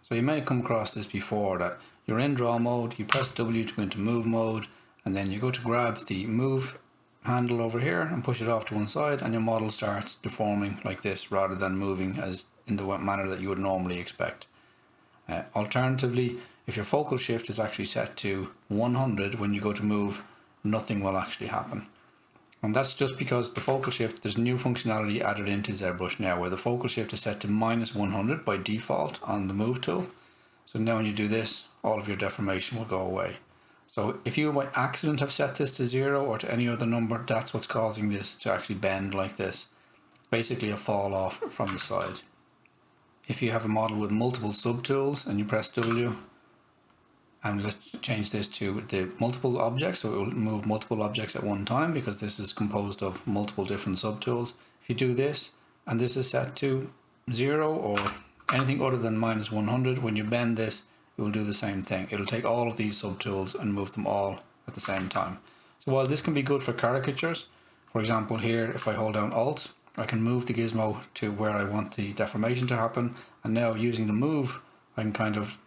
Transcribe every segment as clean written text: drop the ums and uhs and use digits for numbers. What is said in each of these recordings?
So you may have come across this before, that you're in draw mode, you press W to go into move mode, and then you go to grab the move handle over here and push it off to one side, and your model starts deforming like this rather than moving as in the manner that you would normally expect. Alternatively, if your focal shift is actually set to 100, when you go to move, nothing will actually happen. And that's just because the focal shift, there's new functionality added into ZBrush now where the focal shift is set to -100 by default on the move tool. So now when you do this, all of your deformation will go away. So if you by accident have set this to 0 or to any other number, that's what's causing this to actually bend like this. Basically a fall off from the side. If you have a model with multiple subtools and you press W, and let's change this to the multiple objects, so it will move multiple objects at one time because this is composed of multiple different subtools. If you do this, and this is set to 0 or anything other than -100, when you bend this, it will do the same thing. It'll take all of these subtools and move them all at the same time. So while this can be good for caricatures, for example here, if I hold down Alt, I can move the gizmo to where I want the deformation to happen, and now using the move, I can kind of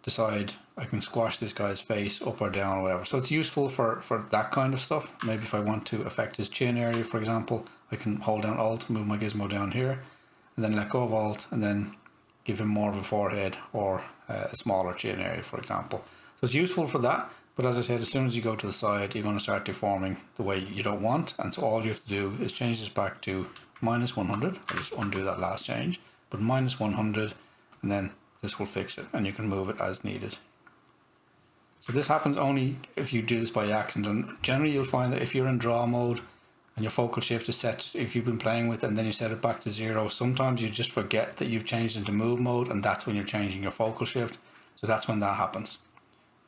decide I can squash this guy's face up or down or whatever. So it's useful for that kind of stuff. Maybe if I want to affect his chin area, for example, I can hold down Alt, move my gizmo down here, and then let go of Alt, and then give him more of a forehead or a smaller chin area, for example. So it's useful for that, but as I said, as soon as you go to the side, you're going to start deforming the way you don't want, and so all you have to do is change this back to -100. I'll just undo that last change, but -100, and then this will fix it, and you can move it as needed. So this happens only if you do this by accident. Generally you'll find that if you're in draw mode and your focal shift is set, if you've been playing with it and then you set it back to 0, sometimes you just forget that you've changed into move mode, and that's when you're changing your focal shift. So that's when that happens.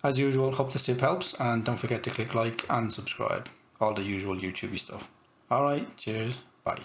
As usual, hope this tip helps, and don't forget to click like and subscribe. All the usual YouTubey stuff. Alright, cheers, bye.